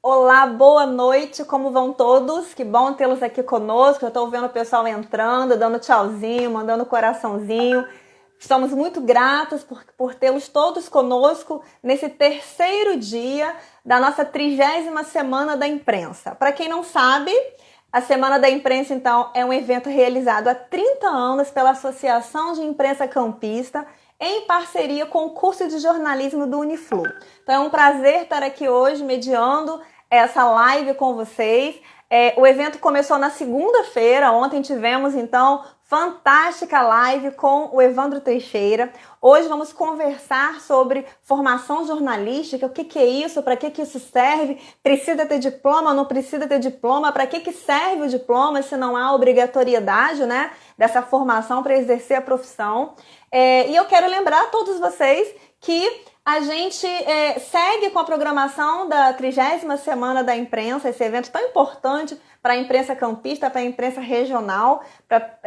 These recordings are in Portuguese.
Olá, boa noite, como vão todos? Que bom tê-los aqui conosco. Eu estou vendo o pessoal entrando, dando tchauzinho, mandando coraçãozinho. Estamos muito gratos por tê-los todos conosco nesse terceiro dia da nossa 30ª Semana da Imprensa. Para quem não sabe, a Semana da Imprensa, então, é um evento realizado há 30 anos pela Associação de Imprensa Campista, em parceria com o curso de jornalismo do Uniflu. Então é um prazer estar aqui hoje mediando essa live com vocês. O evento começou na segunda-feira, ontem tivemos então fantástica live com o Evandro Teixeira. Hoje vamos conversar sobre formação jornalística, o que é isso, para que isso serve, precisa ter diploma, não precisa ter diploma, para que serve o diploma se não há obrigatoriedade, né, dessa formação para exercer a profissão. E eu quero lembrar a todos vocês que a gente segue com a programação da 30ª Semana da Imprensa, esse evento tão importante para a imprensa campista, para a imprensa regional, para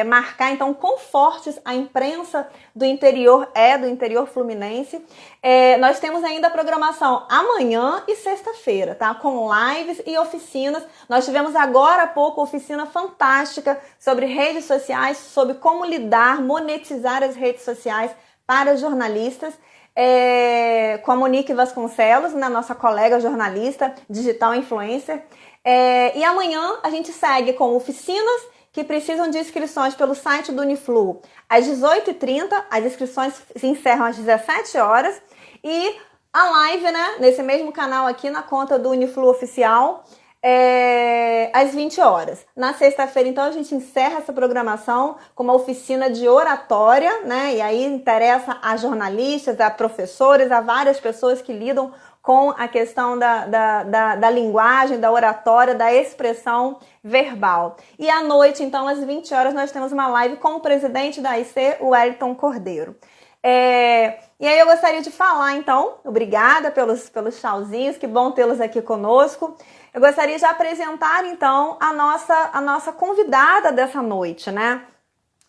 marcar então quão fortes a imprensa do interior do interior fluminense. Nós temos ainda a programação amanhã e sexta-feira, tá? Com lives e oficinas. Nós tivemos agora há pouco oficina fantástica sobre redes sociais, sobre como lidar, monetizar as redes sociais para jornalistas. Com a Monique Vasconcelos, né, nossa colega jornalista, digital influencer. E amanhã a gente segue com oficinas que precisam de inscrições pelo site do Uniflu às 18h30, as inscrições se encerram às 17 horas, e a live, né, nesse mesmo canal aqui na conta do Uniflu Oficial, às 20 horas. Na sexta-feira, então, a gente encerra essa programação com uma oficina de oratória, né? E aí interessa a jornalistas, a professores, a várias pessoas que lidam com a questão da linguagem, da oratória, da expressão verbal. E à noite, então, às 20 horas, nós temos uma live com o presidente da AIC, o Wellington Cordeiro. E aí eu gostaria de falar, então, obrigada pelos tchauzinhos, que bom tê-los aqui conosco. Eu gostaria de apresentar, então, a nossa convidada dessa noite, né?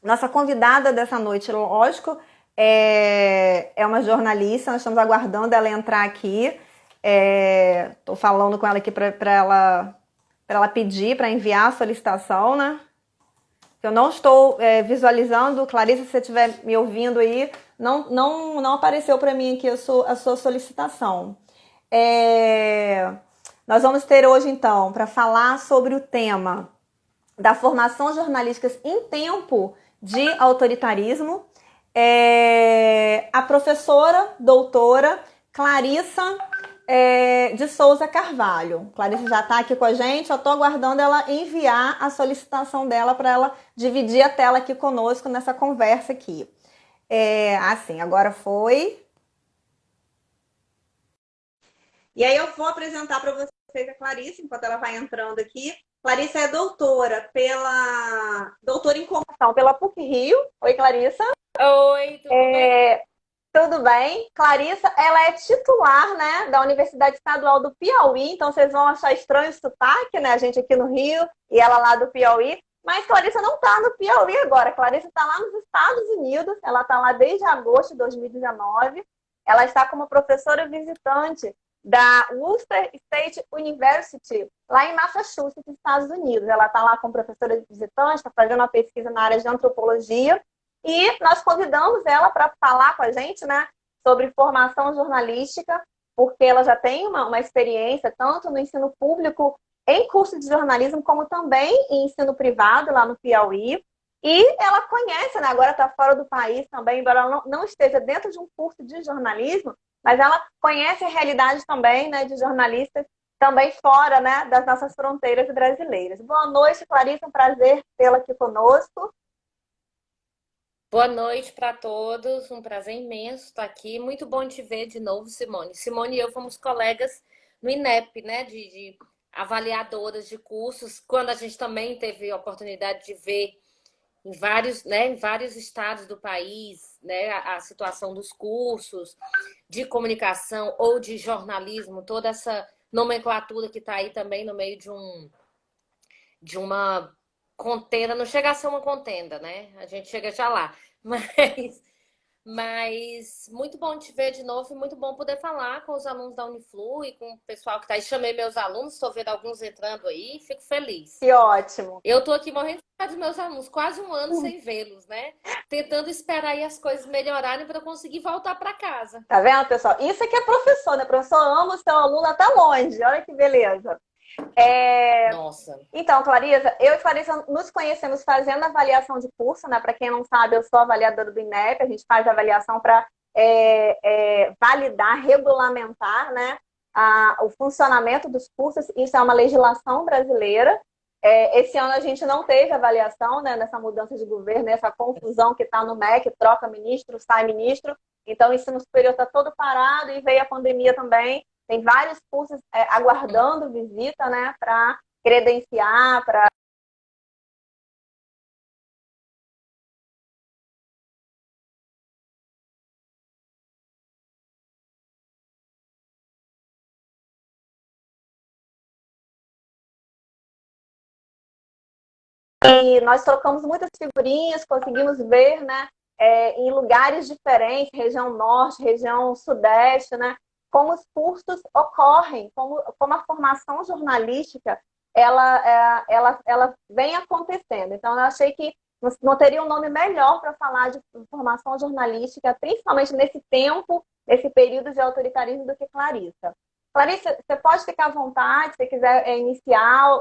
Nossa convidada dessa noite, lógico, é uma jornalista, nós estamos aguardando ela entrar aqui. Estou falando com ela aqui para ela pedir, para enviar a solicitação, né? Eu não estou visualizando. Clarissa, se você estiver me ouvindo aí, não apareceu para mim aqui a sua solicitação. Nós vamos ter hoje, então, para falar sobre o tema da formação jornalística em tempo de autoritarismo, a professora, doutora Clarissa de Souza Carvalho. Clarissa já está aqui com a gente, eu estou aguardando ela enviar a solicitação dela para ela dividir a tela aqui conosco nessa conversa aqui. Assim, agora foi. E aí eu vou apresentar para vocês a Clarissa, enquanto ela vai entrando aqui. Clarissa é doutora em computação pela PUC-Rio. Oi, Clarissa. Oi, tudo bem? Tudo bem? Clarissa, ela é titular, né, da Universidade Estadual do Piauí, então vocês vão achar estranho o sotaque, né, a gente aqui no Rio e ela lá do Piauí, mas Clarissa não está no Piauí agora, Clarissa está lá nos Estados Unidos, ela está lá desde agosto de 2019, ela está como professora visitante da Worcester State University, lá em Massachusetts, Estados Unidos. Ela está lá como professora visitante, está fazendo uma pesquisa na área de antropologia, e nós convidamos ela para falar com a gente, né, sobre formação jornalística, porque ela já tem uma experiência tanto no ensino público, em curso de jornalismo, como também em ensino privado, lá no Piauí. E ela conhece, né, agora está fora do país também, embora ela não esteja dentro de um curso de jornalismo, mas ela conhece a realidade também, né, de jornalistas também fora, né, das nossas fronteiras brasileiras. Boa noite, Clarissa, um prazer tê-la aqui conosco. Boa noite para todos, um prazer imenso estar aqui. Muito bom te ver de novo, Simone. Simone e eu fomos colegas no INEP, né, de avaliadoras de cursos, quando a gente também teve a oportunidade de ver em vários estados do país, né, a situação dos cursos de comunicação ou de jornalismo, toda essa nomenclatura que está aí também no meio de uma contenda, não chega a ser uma contenda, né? A gente chega já lá. Mas Mas muito bom te ver de novo e muito bom poder falar com os alunos da Uniflu e com o pessoal que está aí. Chamei meus alunos, estou vendo alguns entrando aí, fico feliz. Que ótimo. Eu estou aqui morrendo de saudade dos meus alunos, quase um ano sem vê-los, né? Tentando esperar aí as coisas melhorarem para eu conseguir voltar para casa. Tá vendo, pessoal? Isso aqui é professor, né? Professor ama o seu aluno até longe. Olha que beleza. Nossa. Então, Clarisa, eu e Clarisa nos conhecemos fazendo avaliação de curso, né? Para quem não sabe, eu sou avaliadora do INEP, a gente faz avaliação para validar, regulamentar, né, o funcionamento dos cursos. Isso é uma legislação brasileira. Esse ano a gente não teve avaliação, né, nessa mudança de governo, essa confusão que está no MEC, troca ministro, sai ministro. Então, o ensino superior está todo parado e veio a pandemia também. Tem vários cursos aguardando visita, né, para credenciar, para... E nós trocamos muitas figurinhas, conseguimos ver, né, em lugares diferentes, região norte, região sudeste, né, como os cursos ocorrem, como a formação jornalística ela vem acontecendo. Então, eu achei que não teria um nome melhor para falar de formação jornalística, principalmente nesse tempo, nesse período de autoritarismo, do que Clarissa. Clarissa, você pode ficar à vontade, se você quiser iniciar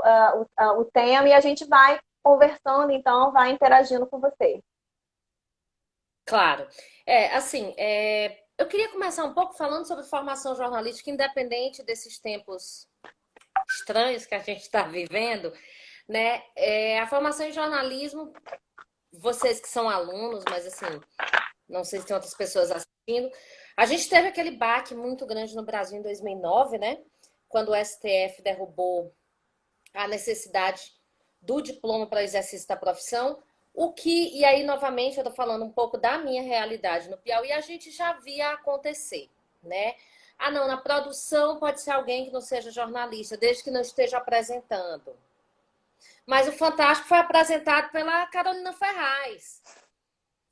o tema, e a gente vai conversando, então, vai interagindo com você. Claro. Eu queria começar um pouco falando sobre formação jornalística, independente desses tempos estranhos que a gente está vivendo, né? A formação em jornalismo, vocês que são alunos, mas assim, não sei se tem outras pessoas assistindo, a gente teve aquele baque muito grande no Brasil em 2009, né? Quando o STF derrubou a necessidade do diploma para exercício da profissão, e aí, novamente, eu estou falando um pouco da minha realidade no Piauí, a gente já via acontecer, né? Ah, não, na produção pode ser alguém que não seja jornalista, desde que não esteja apresentando. Mas o Fantástico foi apresentado pela Carolina Ferraz.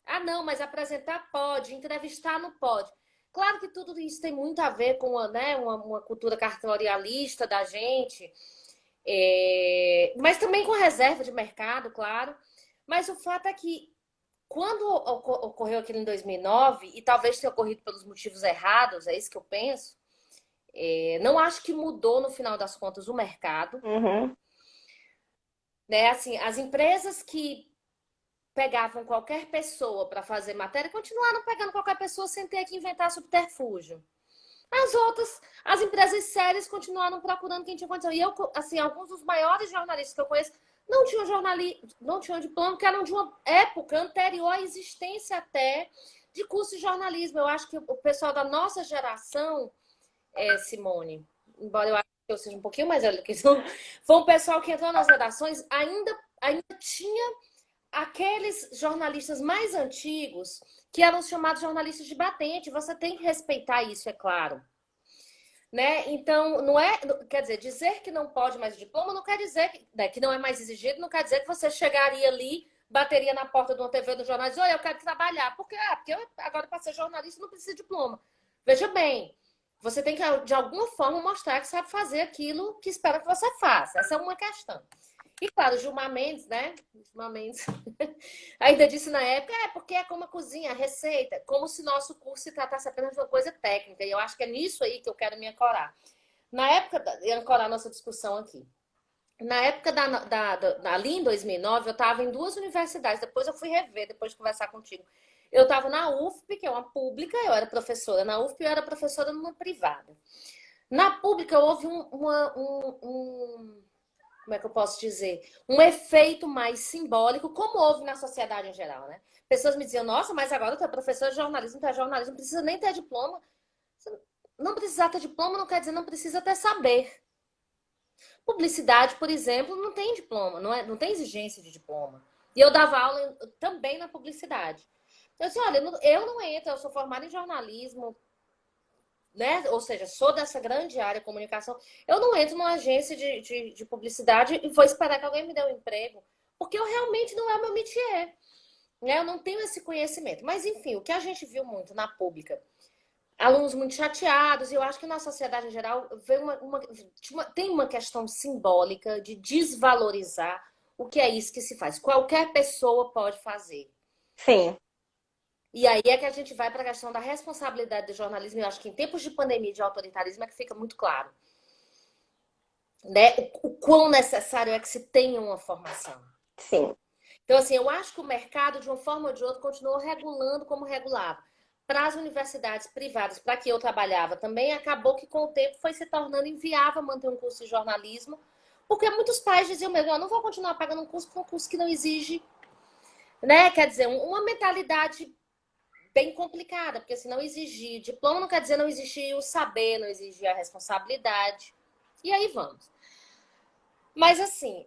Ah, não, mas apresentar pode, entrevistar não pode. Claro que tudo isso tem muito a ver com uma cultura cartorialista da gente, mas também com reserva de mercado, claro. Mas o fato é que quando ocorreu aquilo em 2009, e talvez tenha ocorrido pelos motivos errados, é isso que eu penso, não acho que mudou no final das contas o mercado. Uhum. Né? Assim, as empresas que pegavam qualquer pessoa para fazer matéria continuaram pegando qualquer pessoa sem ter que inventar subterfúgio. As empresas sérias continuaram procurando quem tinha condição. E eu, assim, alguns dos maiores jornalistas que eu conheço não tinham diploma, que eram de uma época anterior à existência até de curso de jornalismo. Eu acho que o pessoal da nossa geração, Simone, embora eu acho que eu seja um pouquinho mais velha que isso, foi um pessoal que entrou nas redações, ainda tinha aqueles jornalistas mais antigos que eram chamados jornalistas de batente. Você tem que respeitar isso, é claro. Né? Então, não é, quer dizer que não pode mais diploma, não quer dizer que não é mais exigido, não quer dizer que você chegaria ali, bateria na porta de uma TV do jornal e diz, olha, eu quero trabalhar. Porque eu, agora, para ser jornalista, não precisa de diploma. Veja bem, você tem que, de alguma forma, mostrar que sabe fazer aquilo que espera que você faça. Essa é uma questão. E, claro, Gilmar Mendes, né? Gilmar Mendes ainda disse na época, porque é como a cozinha, a receita, como se nosso curso se tratasse apenas de uma coisa técnica. E eu acho que é nisso aí que eu quero me ancorar. Na época, ancorar nossa discussão aqui. Na época ali em 2009, eu estava em 2 universidades. Depois eu fui rever, depois de conversar contigo. Eu estava na UFP, que é uma pública, eu era professora na UFP, eu era professora numa privada. Na pública, houve como é que eu posso dizer? Um efeito mais simbólico, como houve na sociedade em geral, né? Pessoas me diziam, nossa, mas agora tu é professor de jornalismo, tu é jornalismo, não precisa nem ter diploma. Não precisar ter diploma não quer dizer não precisa ter saber. Publicidade, por exemplo, não tem diploma, não tem exigência de diploma. E eu dava aula também na publicidade. Eu disse, olha, eu não entro, eu sou formada em jornalismo, né? Ou seja, sou dessa grande área de comunicação. Eu não entro numa agência de publicidade e vou esperar que alguém me dê um emprego, porque eu realmente não é o meu métier. né? Eu não tenho esse conhecimento. Mas, enfim, o que a gente viu muito na pública, alunos muito chateados, e eu acho que na sociedade em geral tem uma questão simbólica de desvalorizar o que é isso que se faz. Qualquer pessoa pode fazer. Sim, E aí é que a gente vai para a questão da responsabilidade do jornalismo. Eu acho que em tempos de pandemia e de autoritarismo é que fica muito claro, né? O quão necessário é que se tenha uma formação. sim. Então, assim, eu acho que o mercado, de uma forma ou de outra, continuou regulando como regulava. Para as universidades privadas, para que eu trabalhava também, acabou que com o tempo foi se tornando inviável manter um curso de jornalismo, porque muitos pais diziam mesmo, eu não vou continuar pagando um curso que não exige, né? Quer dizer, uma mentalidade bem complicada, porque se não exigir diploma, não quer dizer não exigir o saber, não exigir a responsabilidade. E aí vamos. Mas assim,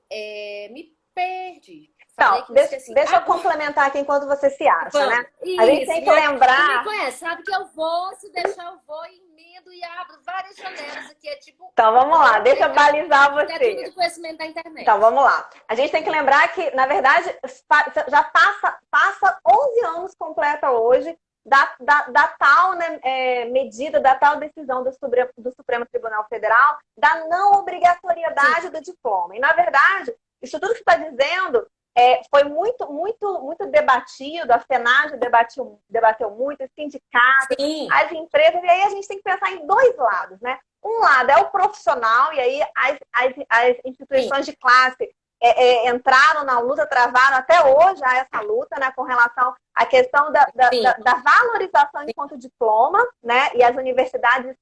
me perdi. Falei Então, que me esqueci. deixa eu complementar aqui enquanto você se acha, né? Vamos. A gente Isso. tem que Tu me lembrar. conhece, sabe que eu vou, se deixar eu vou, emendo e abro várias janelas aqui. É tipo, Então, vamos lá, vamos deixa eu pegar. balizar Que é tudo você. do conhecimento da Então, internet. vamos lá. A gente tem que lembrar que, na verdade, já passa 11 anos completa hoje da tal, né, medida, da tal decisão do Supremo Tribunal Federal da não Sim, obrigatoriedade do diploma. E, na verdade, isso tudo que você está dizendo foi muito debatido, a FENAGE debateu muito, os sindicatos, sim. as empresas, e aí a gente tem que pensar em dois lados, né? Um lado é o profissional, e aí as Sim, instituições de classe entraram na luta, travaram até hoje a essa luta, né, com relação à questão sim, da valorização enquanto diploma, né, e as universidades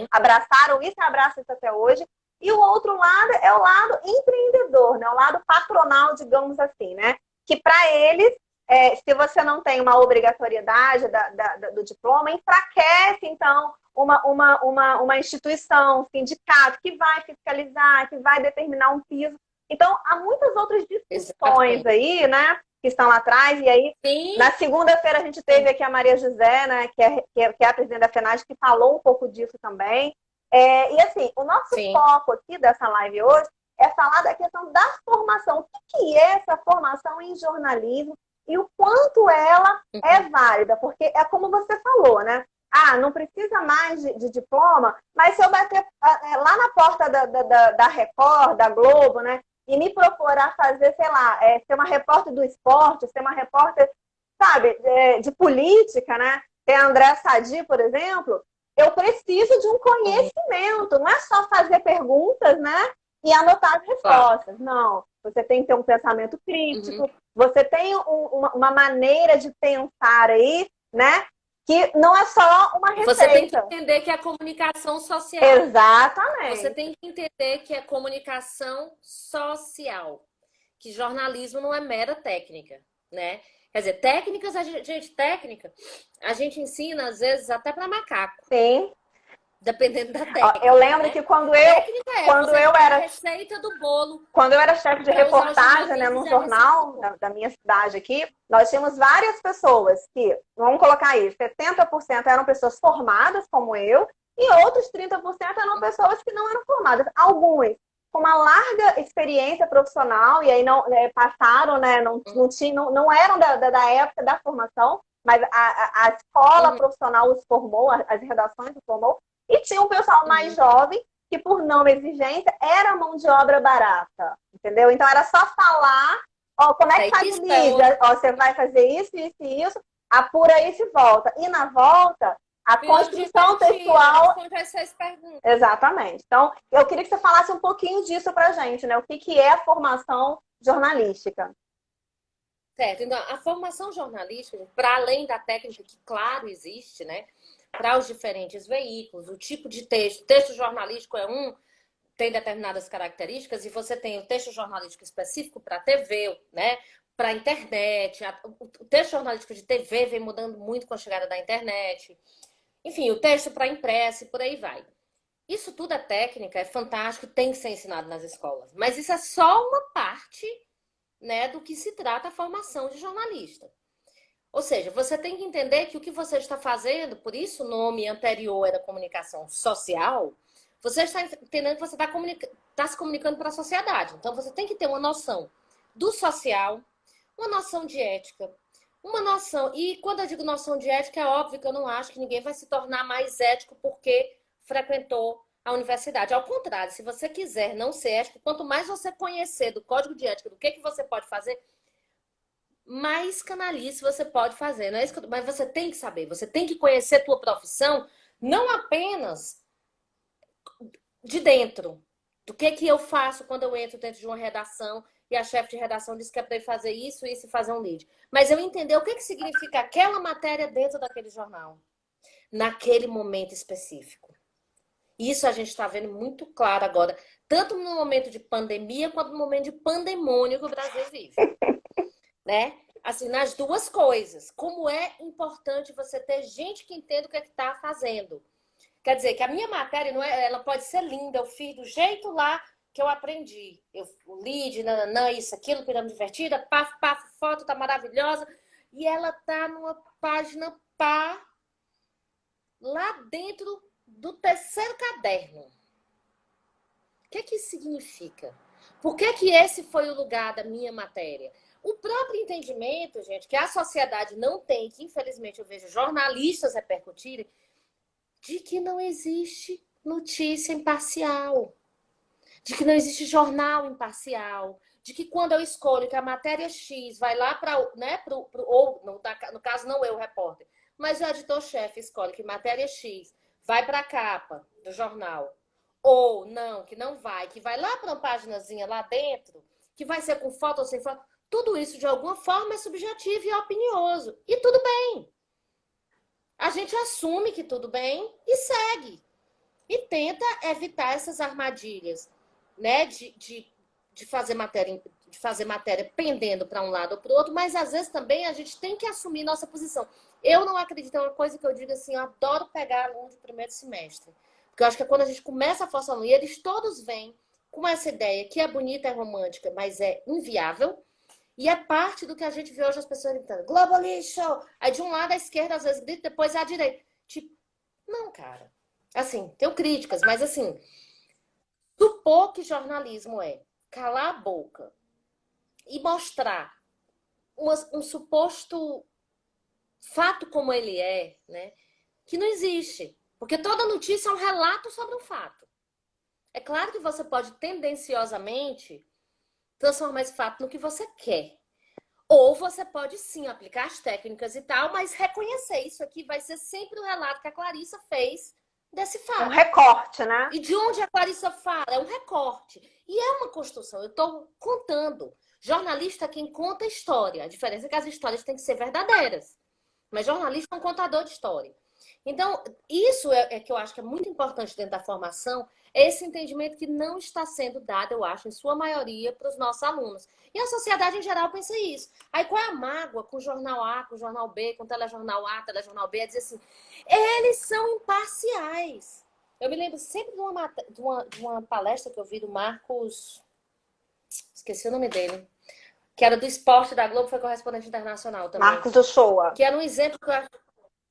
abraçaram isso e abraçam isso até hoje. E o outro lado é o lado empreendedor, né, o lado patronal, digamos assim, né, que para eles, se você não tem uma obrigatoriedade do diploma, enfraquece, então, uma instituição, um sindicato, que vai fiscalizar, que vai determinar um piso. Então, há muitas outras discussões exatamente. aí, né, que estão lá atrás. E aí, Sim, na segunda-feira, a gente teve sim, aqui a Maria José, né, que é a presidente da FENAGE, que falou um pouco disso também. E assim, o nosso sim. foco aqui dessa live hoje é falar da questão da formação. O que é essa formação em jornalismo e o quanto ela é Uhum. válida? Porque é como você falou, né? Ah, não precisa mais de diploma, mas se eu bater lá na porta da Record, da Globo, né? E me propor a fazer, sei lá, ser uma repórter do esporte, ser uma repórter, sabe, de política, né? Tem a André Sadi, por exemplo, eu preciso de um Sim, conhecimento, não é só fazer perguntas, né? E anotar as claro. respostas. Não, você tem que ter um pensamento Uhum. crítico, você tem uma maneira de pensar aí, né? Que não é só uma Você tem que receita. entender que é comunicação social. Você Exatamente. tem que entender que é comunicação social. Que jornalismo não é mera técnica, né? Quer dizer, técnicas, técnica, a gente ensina, às vezes, até para macaco, Sim. dependendo da Ó, eu técnica, lembro né? que Técnica é quando você eu não tem a era receita do bolo quando eu era chefe de para usar os reportagem, né, ingredientes num e a receita do jornal bolo. da minha cidade aqui, nós tínhamos várias pessoas que, vamos colocar aí, 70% eram pessoas formadas como eu, e outros 30% eram pessoas que não eram formadas. Alguns com uma larga experiência profissional, e aí não passaram, né, não eram da época da formação, mas a escola Uhum, profissional os formou, as redações os formou, e tinha um pessoal mais uhum. jovem que por não exigência era mão de obra barata, entendeu? Então era só falar, ó, como é que É, faz isso é mídia? Ó, você vai fazer isso, isso e isso, apura isso e volta. E na volta, a pior construção divertido, a gente textual, conta essas perguntas. exatamente. Então, eu queria que você falasse um pouquinho disso pra gente, né? O que é a formação jornalística? Certo, então a formação jornalística, para além da técnica que, claro, existe, né? Para os diferentes veículos, o tipo de texto. Texto jornalístico é tem determinadas características, e você tem o texto jornalístico específico para TV, né? Para internet. O texto jornalístico de TV vem mudando muito com a chegada da internet. Enfim, o texto para impresso e por aí vai. Isso tudo é técnica, é fantástico, tem que ser ensinado nas escolas. Mas isso é só uma parte, né, do que se trata a formação de jornalista. Ou seja, você tem que entender que o que você está fazendo, por isso o nome anterior era comunicação social, você está entendendo que você está se comunicando para a sociedade. Então você tem que ter uma noção do social, uma noção de ética, uma noção. E quando eu digo noção de ética, é óbvio que eu não acho que ninguém vai se tornar mais ético porque frequentou a universidade. Ao contrário, se você quiser não ser ético, quanto mais você conhecer do código de ética, do que você pode fazer, mais canalice você pode fazer. Não é isso que mas você tem que saber, você tem que conhecer a tua profissão, não apenas de dentro. Do que eu faço quando eu entro dentro de uma redação e a chefe de redação diz que é para eu fazer isso, isso e fazer um lead. Mas eu entender o que significa aquela matéria dentro daquele jornal, naquele momento específico. Isso a gente está vendo muito claro agora, tanto no momento de pandemia quanto no momento de pandemônio que o Brasil vive. Né? Assim, nas duas coisas. Como é importante você ter gente que entenda o que está fazendo. Quer dizer, que a minha matéria, não é, ela pode ser linda, eu fiz do jeito lá que eu aprendi. O lead, nananã, isso, aquilo, pirâmide invertida, paf, paf, foto tá maravilhosa. E ela tá numa página pá, lá dentro do terceiro caderno. O que isso significa? Por que esse foi o lugar da minha matéria? O próprio entendimento, gente, que a sociedade não tem, que infelizmente eu vejo jornalistas repercutirem, de que não existe notícia imparcial, de que não existe jornal imparcial, de que quando eu escolho que a matéria X vai lá para, né, ou no caso não eu, o repórter, mas o editor-chefe escolhe que matéria X vai para a capa do jornal, ou não, que não vai, que vai lá para uma paginazinha lá dentro, que vai ser com foto ou sem foto, tudo isso de alguma forma é subjetivo e opinioso. E tudo bem. A gente assume que tudo bem e segue. E tenta evitar essas armadilhas, né? De fazer matéria pendendo para um lado ou para o outro, mas às vezes também a gente tem que assumir nossa posição. Eu não acredito, é uma coisa que eu digo assim, eu adoro pegar aluno de primeiro semestre. Porque eu acho que é quando a gente começa a forçar aluno, e eles todos vêm com essa ideia que é bonita, é romântica, mas é inviável. E é parte do que a gente vê hoje as pessoas gritando, Globo lixo! Aí de um lado a esquerda às vezes grita, depois é a direita. Tipo, não, cara. Assim, tenho críticas, mas assim, supor que jornalismo é calar a boca e mostrar um suposto fato como ele é, né? Que não existe. Porque toda notícia é um relato sobre um fato. É claro que você pode tendenciosamente transformar esse fato no que você quer. Ou você pode sim aplicar as técnicas e tal, mas reconhecer isso aqui vai ser sempre o relato que a Clarissa fez desse fato. Um recorte, né? E de onde a Clarissa fala? É um recorte. E é uma construção. Eu estou contando. Jornalista é quem conta história. A diferença é que as histórias têm que ser verdadeiras. Mas jornalista é um contador de história. Então, isso é que eu acho que é muito importante dentro da formação, é esse entendimento que não está sendo dado, eu acho, em sua maioria, para os nossos alunos. E a sociedade em geral pensa isso. Aí qual é a mágoa com o jornal A, com o jornal B, com o telejornal A, telejornal B? É dizer assim, eles são imparciais. Eu me lembro sempre de uma palestra que eu vi do Marcos... Esqueci o nome dele. Que era do esporte da Globo, foi correspondente internacional também. Marcos Uchoa. Que era um exemplo que eu acho...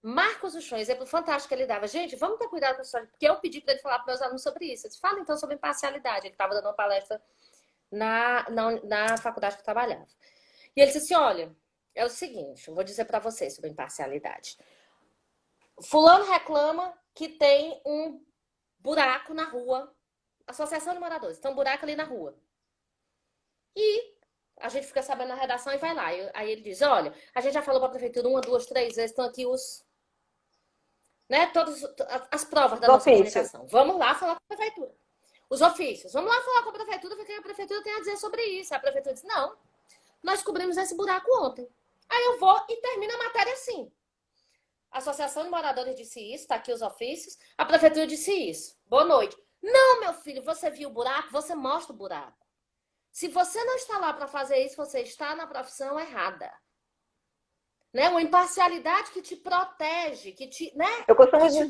Marcos Uchoa, exemplo fantástico que ele dava. Gente, vamos ter cuidado com isso, porque eu pedi para ele falar para meus alunos sobre isso. Eles falam então sobre imparcialidade. Ele estava dando uma palestra na faculdade que eu trabalhava. E ele disse assim, olha, é o seguinte, eu vou dizer para vocês sobre imparcialidade. Fulano reclama que tem um buraco na rua. Associação de moradores, tem um buraco ali na rua. E a gente fica sabendo na redação e vai lá. Aí ele diz, olha, a gente já falou para a prefeitura 1, 2, 3 vezes, estão aqui os... Né, todas as provas da nossa comunicação. Vamos lá falar com a prefeitura. Os ofícios. Vamos lá falar com a prefeitura, porque a prefeitura tem a dizer sobre isso. A prefeitura diz, não, nós cobrimos esse buraco ontem. Aí eu vou e termino a matéria assim. A Associação de Moradores disse isso, está aqui os ofícios. A prefeitura disse isso. Boa noite. Não, meu filho, você viu o buraco? Você mostra o buraco. Se você não está lá para fazer isso, você está na profissão errada. Né? Uma imparcialidade que te protege, que te, né? Eu costumo dizer,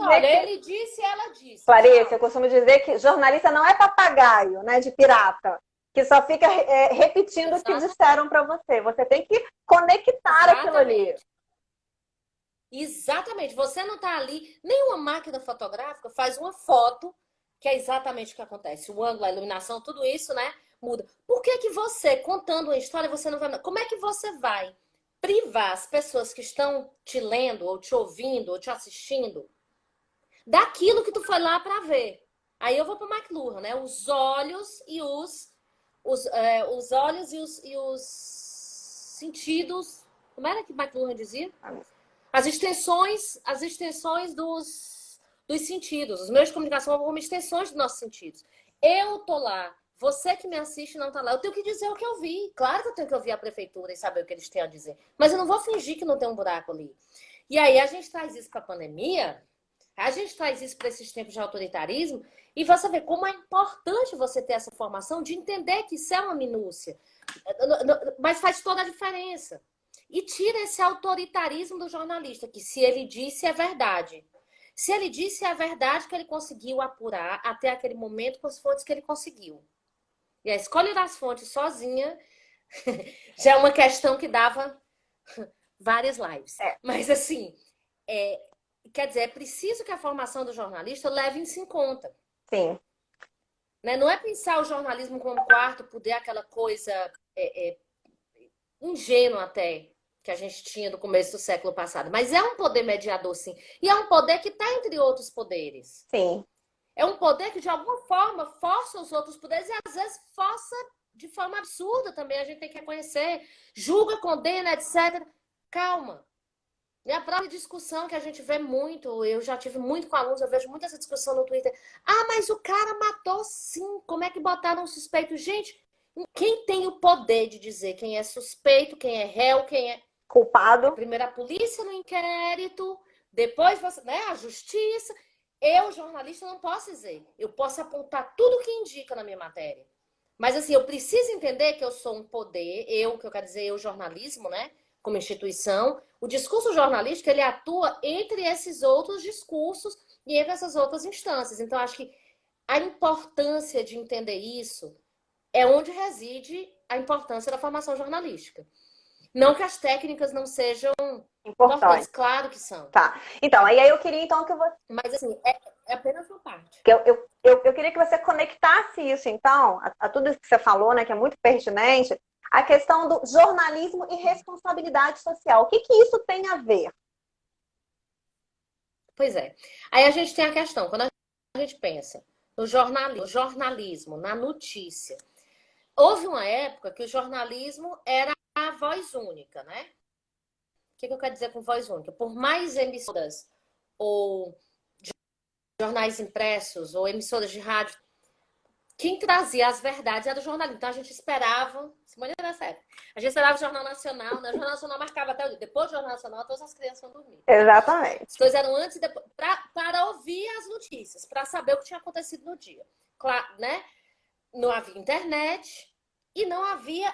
olha, ele disse, ela disse. Clarissa, eu costumo dizer que jornalista não é papagaio, né, de pirata, que só fica repetindo o que disseram para você. Você tem que conectar aquilo ali. Exatamente. Você não está ali, nenhuma máquina fotográfica faz uma foto que é exatamente o que acontece. O ângulo, a iluminação, tudo isso, né, muda. Por que você, contando uma história, você não vai... Como é que você vai privar as pessoas que estão te lendo, ou te ouvindo, ou te assistindo, daquilo que tu foi lá para ver. Aí eu vou para o McLuhan, né? Os olhos e os olhos e os sentidos. Como era que McLuhan dizia? As extensões dos sentidos. Os meios de comunicação são como extensões dos nossos sentidos. Eu tô lá, você que me assiste não tá lá. Eu tenho que dizer o que eu vi. Claro que eu tenho que ouvir a prefeitura e saber o que eles têm a dizer. Mas eu não vou fingir que não tem um buraco ali. E aí a gente traz isso para a pandemia, a gente traz isso para esses tempos de autoritarismo, e você vê como é importante você ter essa formação de entender que isso é uma minúcia. Mas faz toda a diferença. E tira esse autoritarismo do jornalista, que se ele disse é verdade. Se ele disse é verdade que ele conseguiu apurar até aquele momento com as fontes que ele conseguiu. E a escolha das fontes sozinha já é uma questão que dava várias lives. Mas assim, quer dizer, é preciso que a formação do jornalista leve isso em conta. Sim. Né? Não é pensar o jornalismo como quarto poder, aquela coisa ingênua até, que a gente tinha no começo do século passado. Mas é um poder mediador, sim. E é um poder que está entre outros poderes. Sim. É um poder que, de alguma forma, força os outros poderes e, às vezes, força de forma absurda também. A gente tem que reconhecer. Julga, condena, etc. Calma. E a própria discussão que a gente vê muito, eu já tive muito com alunos, eu vejo muita essa discussão no Twitter. Ah, mas o cara matou sim. Como é que botaram um suspeito? Gente, quem tem o poder de dizer quem é suspeito, quem é réu, quem é Culpado. Primeiro a polícia no inquérito, depois você, né, a justiça. Eu, jornalista, não posso dizer. Eu posso apontar tudo que indica na minha matéria. Mas assim, eu preciso entender que eu sou um poder, que eu quero dizer, eu jornalismo, né, como instituição. O discurso jornalístico, ele atua entre esses outros discursos e entre essas outras instâncias. Então, acho que a importância de entender isso é onde reside a importância da formação jornalística. Não que as técnicas não sejam importantes, claro que são. Tá. Então, aí eu queria então que você. Mas assim, é apenas uma parte. Eu queria que você conectasse isso, então, a tudo isso que você falou, né, que é muito pertinente, a questão do jornalismo e responsabilidade social. O que isso tem a ver? Pois é. Aí a gente tem a questão, quando a gente pensa no jornalismo, na notícia. Houve uma época que o jornalismo era a voz única, né? O que eu quero dizer com voz única? Por mais emissoras ou jornais impressos ou emissoras de rádio, quem trazia as verdades era o jornalismo. Então a gente esperava, Simone nessa época, a gente esperava o Jornal Nacional, né? O Jornal Nacional marcava até o dia. Depois do Jornal Nacional, todas as crianças vão dormir. Exatamente. As coisas eram antes e depois, para ouvir as notícias, para saber o que tinha acontecido no dia. Claro, né? Não havia internet e não havia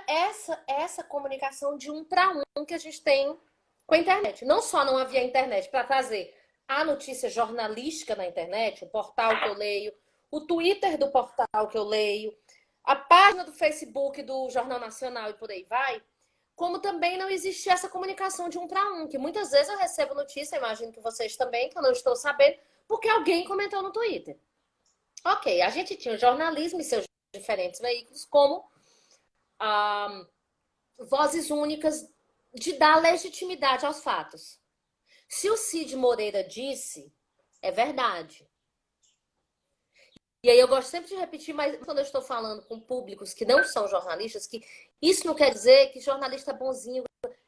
essa comunicação de um para um que a gente tem com a internet. Não só não havia internet para trazer a notícia jornalística na internet, o portal que eu leio, o Twitter do portal que eu leio, a página do Facebook do Jornal Nacional e por aí vai, como também não existia essa comunicação de um para um, que muitas vezes eu recebo notícia, imagino que vocês também, que eu não estou sabendo, porque alguém comentou no Twitter. Ok, a gente tinha o jornalismo e seus diferentes veículos como vozes únicas de dar legitimidade aos fatos. Se o Cid Moreira disse, é verdade. E aí eu gosto sempre de repetir, mas quando eu estou falando com públicos que não são jornalistas, que isso não quer dizer que jornalista é bonzinho.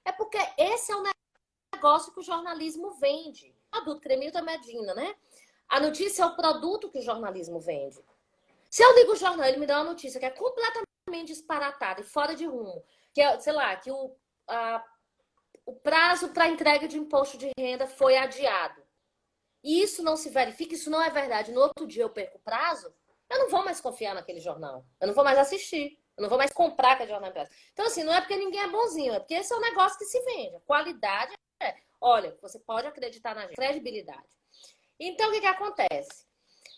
É porque esse é o negócio que o jornalismo vende. Adulto Cremilda Medina, né? A notícia é o produto que o jornalismo vende. Se eu ligo o jornal, ele me dá uma notícia que é completamente disparatada e fora de rumo, que é, sei lá, que o prazo para entrega de imposto de renda foi adiado. E isso não se verifica, isso não é verdade. No outro dia eu perco o prazo, eu não vou mais confiar naquele jornal. Eu não vou mais assistir. Eu não vou mais comprar aquele jornal impresso. Então, assim, não é porque ninguém é bonzinho, é porque esse é um negócio que se vende. A qualidade é, olha, você pode acreditar na gente. Credibilidade. Então, o que acontece?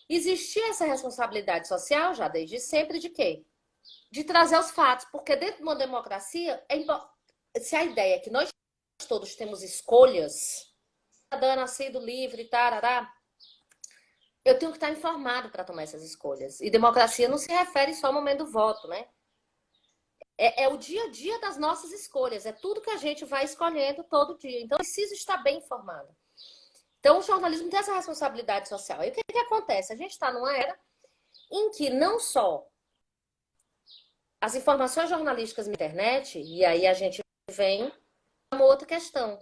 Existia essa responsabilidade social, já desde sempre, de quê? De trazer os fatos. Porque dentro de uma democracia, se a ideia é que nós todos temos escolhas, cidadã nascido livre, tarará, eu tenho que estar informado para tomar essas escolhas. E democracia não se refere só ao momento do voto, né? É o dia a dia das nossas escolhas, é tudo que a gente vai escolhendo todo dia. Então, preciso estar bem informada. Então, o jornalismo tem essa responsabilidade social. E o que acontece? A gente está numa era em que não só as informações jornalísticas na internet, e aí a gente vem a uma outra questão.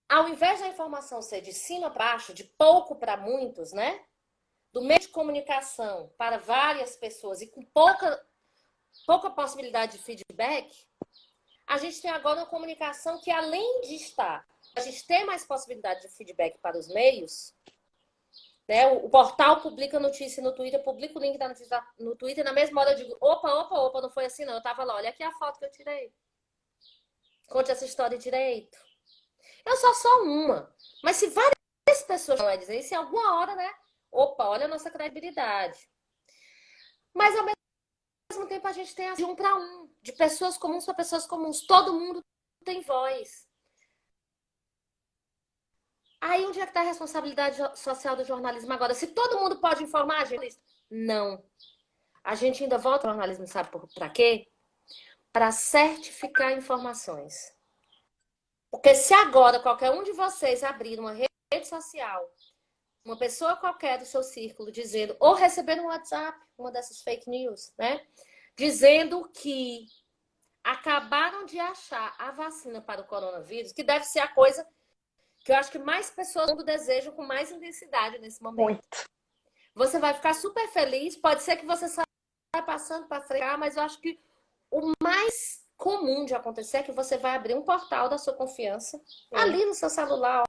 Ao invés da informação ser de cima para baixo, de pouco para muitos, né? Do meio de comunicação para várias pessoas e com pouca possibilidade de feedback, a gente tem agora uma comunicação que, além de estar, a gente tem mais possibilidade de feedback para os meios, né? O portal publica notícia no Twitter, publica o link da notícia no Twitter, na mesma hora eu digo, opa, não foi assim não, eu tava lá, olha aqui a foto que eu tirei. Conte essa história direito. Eu sou uma, mas se várias pessoas não é dizer isso, em alguma hora, né? Opa, olha a nossa credibilidade. Mas ao mesmo tempo a gente tem de um para um, de pessoas comuns para pessoas comuns. Todo mundo tem voz. Aí onde é que está a responsabilidade social do jornalismo agora? Se todo mundo pode informar, gente, não. A gente ainda volta ao jornalismo, sabe para quê? Para certificar informações. Porque se agora qualquer um de vocês abrir uma rede social, uma pessoa qualquer do seu círculo dizendo, ou receber no WhatsApp, uma dessas fake news, né? Dizendo que acabaram de achar a vacina para o coronavírus, que deve ser a coisa que eu acho que mais pessoas do mundo desejam com mais intensidade nesse momento. Muito. Você vai ficar super feliz, pode ser que você saia passando para frear, mas eu acho que o mais comum de acontecer é que você vai abrir um portal da sua confiança, ali no seu celular,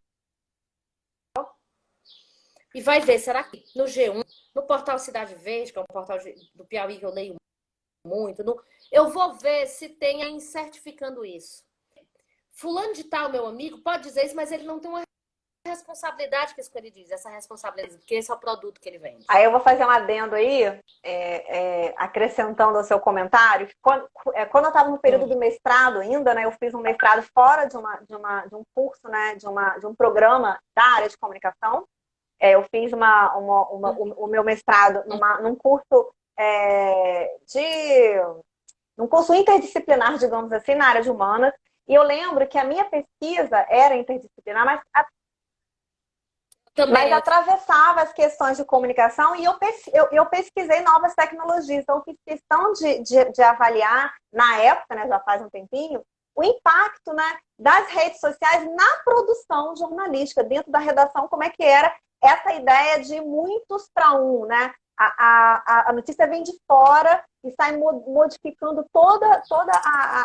e vai ver, será que no G1, no portal Cidade Verde, que é um portal do Piauí que eu leio muito, eu vou ver se tem aí certificando isso. Fulano de tal, meu amigo, pode dizer isso, mas ele não tem uma responsabilidade com isso que ele diz, essa responsabilidade, porque esse é o produto que ele vende. Aí eu vou fazer um adendo aí, acrescentando ao seu comentário, que quando eu estava no período do mestrado ainda, né, eu fiz um mestrado fora de um curso, né, de um programa da área de comunicação. Eu fiz o meu mestrado num curso num curso interdisciplinar, digamos assim, na área de humanas. E eu lembro que a minha pesquisa era interdisciplinar, mas atravessava as questões de comunicação e eu pesquisei novas tecnologias. Então, eu fiz questão de avaliar, na época, né, já faz um tempinho, o impacto, né, das redes sociais na produção jornalística, dentro da redação, como é que era essa ideia de muitos para um, né? A notícia vem de fora e sai modificando toda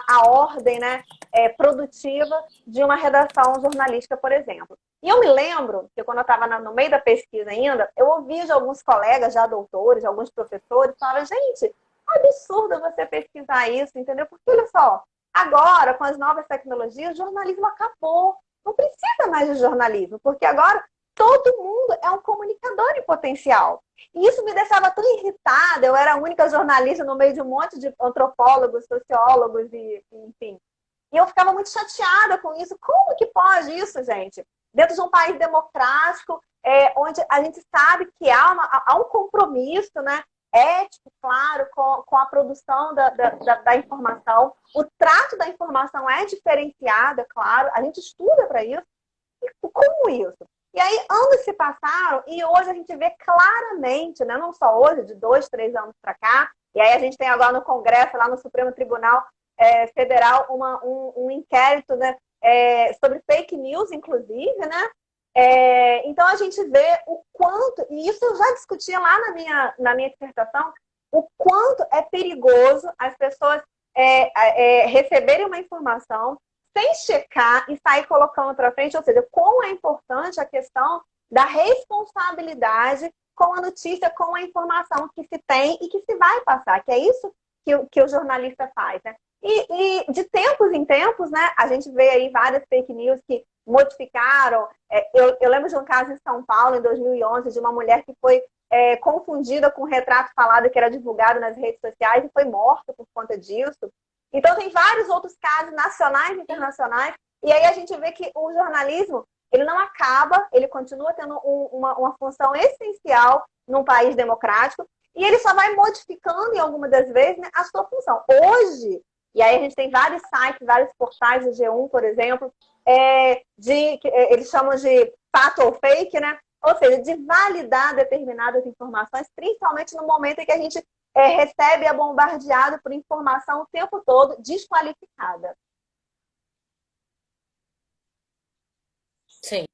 a ordem, né, produtiva de uma redação jornalística, por exemplo. E eu me lembro que quando eu estava no meio da pesquisa ainda, eu ouvi de alguns colegas, já doutores, de alguns professores, falaram, gente, é absurdo você pesquisar isso, entendeu? Porque, olha só, agora, com as novas tecnologias, o jornalismo acabou. Não precisa mais de jornalismo, porque agora todo mundo é um comunicador em potencial. E isso me deixava tão irritada. Eu era a única jornalista no meio de um monte de antropólogos, sociólogos, enfim. E eu ficava muito chateada com isso. Como que pode isso, gente? Dentro de um país democrático, onde a gente sabe que há um compromisso, né, ético, claro, com a produção da informação. O trato da informação é diferenciado, é claro. A gente estuda para isso. E como isso? E aí, anos se passaram e hoje a gente vê claramente, né, não só hoje, de 2, 3 anos para cá, e aí a gente tem agora no Congresso, lá no Supremo Tribunal Federal, um inquérito, né, sobre fake news, inclusive, né? Então a gente vê o quanto, e isso eu já discutia lá na minha dissertação, o quanto é perigoso as pessoas receberem uma informação sem checar e sair colocando para frente, ou seja, como é importante a questão da responsabilidade com a notícia, com a informação que se tem e que se vai passar, que é isso que o jornalista faz, né? E de tempos em tempos, né, a gente vê aí várias fake news que modificaram. Eu lembro de um caso em São Paulo, em 2011, de uma mulher que foi confundida com um retrato falado que era divulgado nas redes sociais e foi morta por conta disso. Então, tem vários outros casos nacionais e internacionais. E aí a gente vê que o jornalismo, ele não acaba, ele continua tendo uma função essencial num país democrático e ele só vai modificando, em algumas das vezes, né, a sua função. Hoje, E aí a gente tem vários sites, vários portais, o G1, por exemplo, eles chamam de fato ou fake, né? Ou seja, de validar determinadas informações, principalmente no momento em que a gente recebe é bombardeado por informação o tempo todo desqualificada. Sim,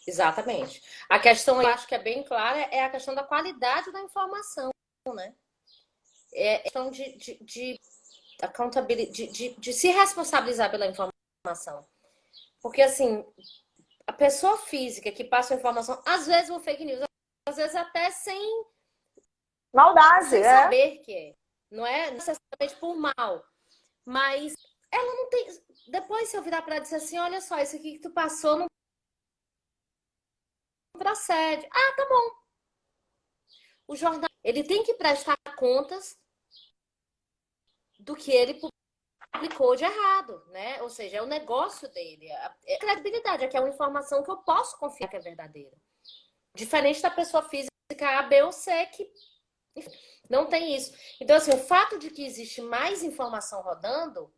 exatamente. A questão, eu acho que é bem clara, é a questão da qualidade da informação, né? É a questão de accountability, de se responsabilizar pela informação. Porque, assim, a pessoa física que passa a informação, às vezes o fake news, às vezes até sem Maldade, saber que é. Não é necessariamente por mal. Mas ela não tem. Depois, se eu virar para ela e dizer assim: olha só, isso aqui que tu passou não procede. Ah, tá bom. O jornal, ele tem que prestar contas do que ele publicou de errado, né? Ou seja, é o negócio dele. É a credibilidade, é que é uma informação que eu posso confiar que é verdadeira. Diferente da pessoa física A, B ou C, que enfim, não tem isso. Então, assim, o fato de que existe mais informação rodando,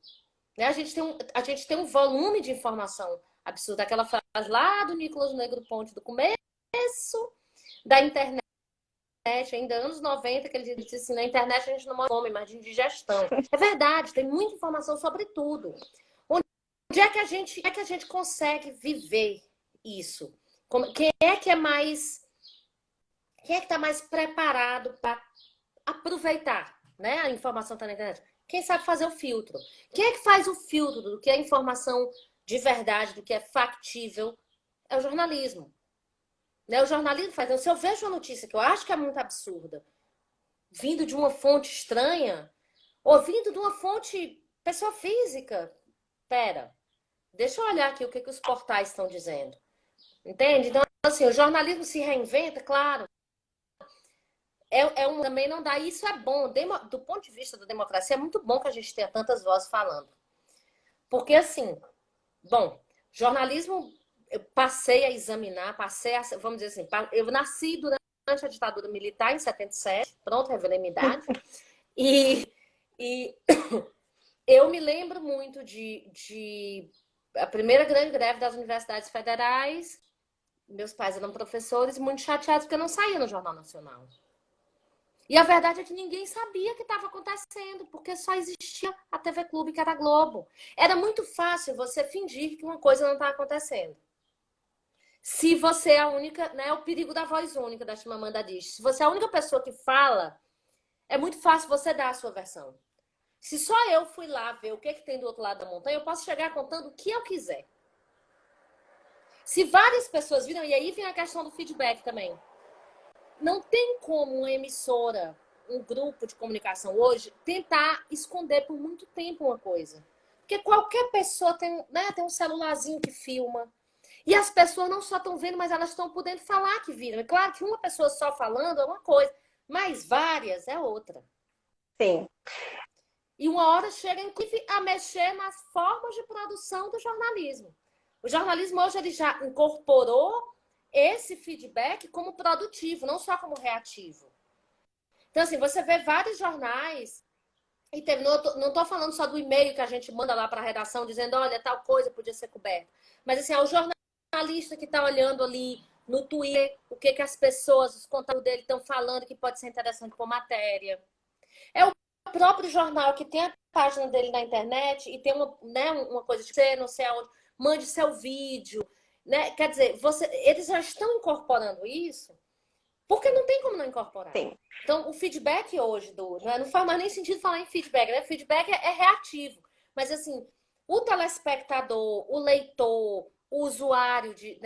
né? A gente tem um volume de informação absurda. Aquela frase lá do Nicolas Negroponte do começo da internet, ainda anos 90, que ele disse assim, na internet a gente não morre de fome, mas de indigestão. É verdade, tem muita informação sobre tudo. Onde é que a gente consegue viver isso? Quem é que está mais preparado para aproveitar, né? A informação está na internet. Quem sabe fazer o filtro? Quem é que faz o filtro do que é informação de verdade, do que é factível? É o jornalismo. Né? O jornalismo faz. Então, se eu vejo uma notícia que eu acho que é muito absurda, vindo de uma fonte estranha, ou vindo de uma fonte pessoa física, pera, deixa eu olhar aqui o que os portais estão dizendo. Entende? Então, assim, o jornalismo se reinventa, claro. Também não dá. Isso é bom. Do ponto de vista da democracia, é muito bom que a gente tenha tantas vozes falando. Porque, assim, bom, jornalismo, eu passei a examinar, vamos dizer assim, eu nasci durante a ditadura militar, em 77, pronto, revelei minha idade. E eu me lembro muito de a primeira grande greve das universidades federais. Meus pais eram professores, muito chateados porque eu não saía no Jornal Nacional. E a verdade é que ninguém sabia o que estava acontecendo, porque só existia a TV Clube, que era a Globo. Era muito fácil você fingir que uma coisa não está acontecendo. Se você é a única, né, o perigo da voz única, da Chimamanda diz. Se você é a única pessoa que fala, é muito fácil você dar a sua versão. Se só eu fui lá ver o que tem do outro lado da montanha, eu posso chegar contando o que eu quiser. Se várias pessoas viram, e aí vem a questão do feedback também. Não tem como uma emissora, um grupo de comunicação hoje, tentar esconder por muito tempo uma coisa. Porque qualquer pessoa tem um celularzinho que filma. E as pessoas não só estão vendo, mas elas estão podendo falar que viram. É claro que uma pessoa só falando é uma coisa, mas várias é outra. Sim. E uma hora chega, inclusive, a mexer nas formas de produção do jornalismo. O jornalismo hoje ele já incorporou esse feedback como produtivo, não só como reativo. Então, assim, você vê vários jornais, e não estou falando só do e-mail que a gente manda lá para a redação, dizendo, olha, tal coisa podia ser coberta. Mas, assim, é o jornalista que está olhando ali no Twitter o que as pessoas, os contatos dele estão falando que pode ser interessante por matéria. É o próprio jornal que tem a página dele na internet e tem uma coisa de você, não sei aonde, mande seu vídeo. Né? Quer dizer, eles já estão incorporando isso, porque não tem como não incorporar. Sim. Então, o feedback hoje, não faz mais nem sentido falar em feedback, né? Feedback é reativo. Mas, assim, o telespectador, o leitor, o usuário de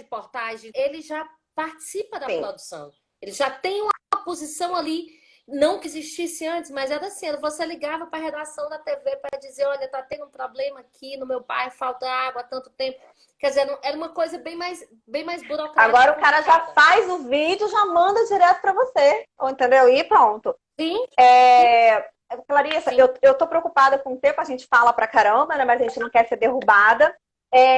portais, ele já participa da produção. Ele já tem uma posição ali, não que existisse antes, mas era assim, você ligava para a redação da TV para dizer, olha, tá tendo um problema aqui no meu bairro, falta água há tanto tempo. Quer dizer, era uma coisa bem mais burocrática. Agora o cara já faz o vídeo, já manda direto para você, entendeu? E pronto. Sim. Clarissa, eu tô preocupada com o tempo, a gente fala pra caramba, né? Mas a gente não quer ser derrubada.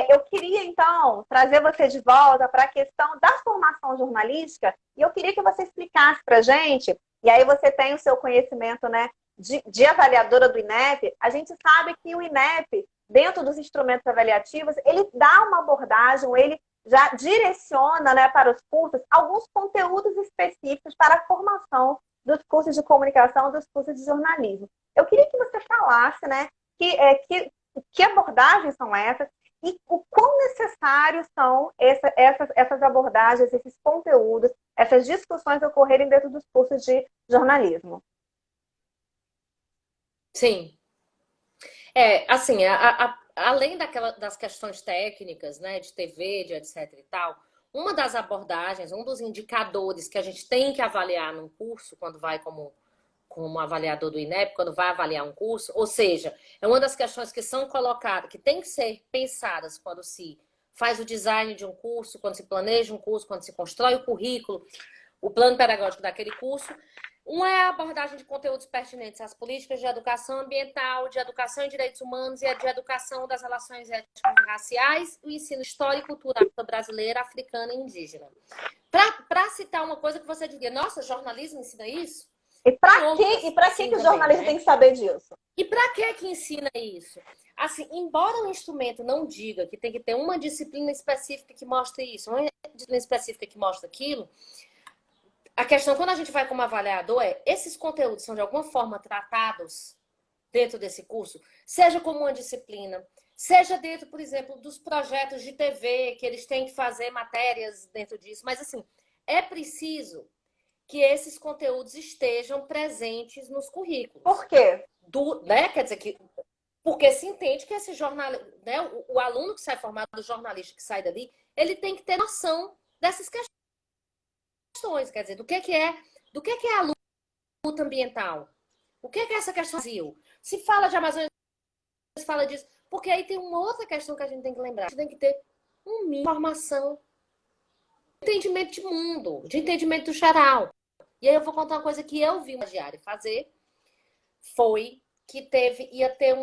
Eu queria, então, trazer você de volta para a questão da formação jornalística, e eu queria que você explicasse pra gente, e aí você tem o seu conhecimento, né, de avaliadora do INEP, a gente sabe que o INEP, dentro dos instrumentos avaliativos, ele dá uma abordagem, ele já direciona, né, para os cursos alguns conteúdos específicos para a formação dos cursos de comunicação, dos cursos de jornalismo. Eu queria que você falasse, né, que abordagens são essas e o quão necessários são essas abordagens, esses conteúdos, essas discussões ocorrerem dentro dos cursos de jornalismo. Sim. Assim, além das questões técnicas, né, de TV, de etc e tal, uma das abordagens, um dos indicadores que a gente tem que avaliar num curso, quando vai como avaliador do INEP, quando vai avaliar um curso, ou seja, é uma das questões que são colocadas, que tem que ser pensadas quando se faz o design de um curso, quando se planeja um curso, quando se constrói o currículo, o plano pedagógico daquele curso. Uma é a abordagem de conteúdos pertinentes às políticas de educação ambiental, de educação em direitos humanos e a de educação das relações étnicas e raciais, o ensino histórico e cultural brasileira, africana e indígena. Para citar uma coisa que você diria, nossa, jornalismo ensina isso? E para que o jornalista tem que saber disso? E para que ensina isso? Assim, embora o instrumento não diga que tem que ter uma disciplina específica que mostre isso, uma disciplina específica que mostra aquilo, a questão, quando a gente vai como avaliador, esses conteúdos são de alguma forma tratados dentro desse curso, seja como uma disciplina, seja dentro, por exemplo, dos projetos de TV, que eles têm que fazer matérias dentro disso, mas assim, é preciso que esses conteúdos estejam presentes nos currículos. Por quê? Né? Quer dizer que porque se entende que esse jornal, né, o aluno que sai formado, o jornalista que sai dali, ele tem que ter noção dessas questões, quer dizer, do que é a luta ambiental, o que é essa questão do Brasil. Se fala de Amazônia, se fala disso, porque aí tem uma outra questão que a gente tem que lembrar. A gente tem que ter uma informação, entendimento de mundo, de entendimento do geral. E aí eu vou contar uma coisa que eu vi uma diária fazer, foi que ia ter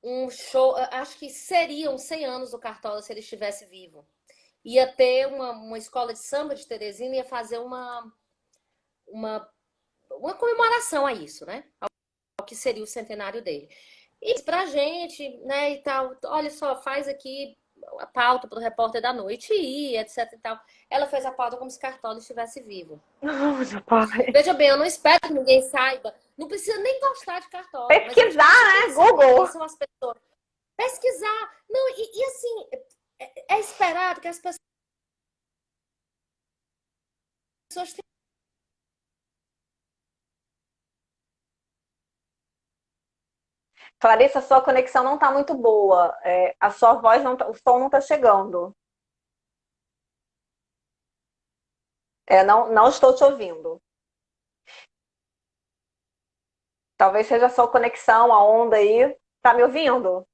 um show, acho que seriam 100 anos do Cartola se ele estivesse vivo. Ia ter uma escola de samba de Teresina, ia fazer uma comemoração a isso, né? Ao que seria o centenário dele. E pra gente, né, e tal, olha só, faz aqui a pauta pro repórter da noite e etc e tal. Ela fez a pauta como se Cartola estivesse vivo. Nossa, pai. Veja bem, eu não espero que ninguém saiba. Não precisa nem gostar de Cartola. Pesquisar, né? Google. Quem são as pessoas. Pesquisar. Não, e assim, é esperado que as pessoas tenham. Clarissa, sua conexão não está muito boa. A sua voz, não o som não está chegando. Não estou te ouvindo. Talvez seja a sua conexão, a onda aí. Tá me ouvindo?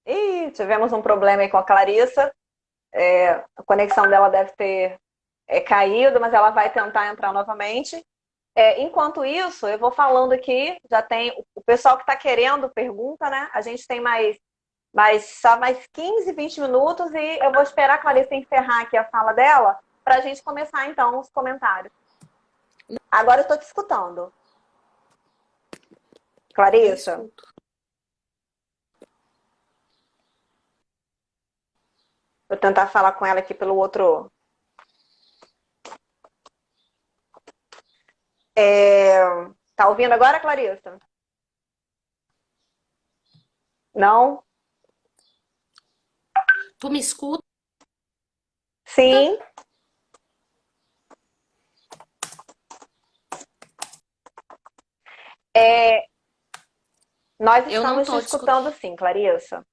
Ih, tivemos um problema aí com a Clarissa. A conexão dela deve ter caído, mas ela vai tentar entrar novamente. Enquanto isso, eu vou falando aqui, já tem o pessoal que está querendo pergunta, né? A gente tem só mais 15, 20 minutos e eu vou esperar a Clarissa encerrar aqui a fala dela para a gente começar, então, os comentários. Agora eu estou te escutando. Clarissa? Vou tentar falar com ela aqui pelo outro... Tá ouvindo agora, Clarissa? Não? Tu me escuta? Sim. Nós estamos te escutando sim, Clarissa.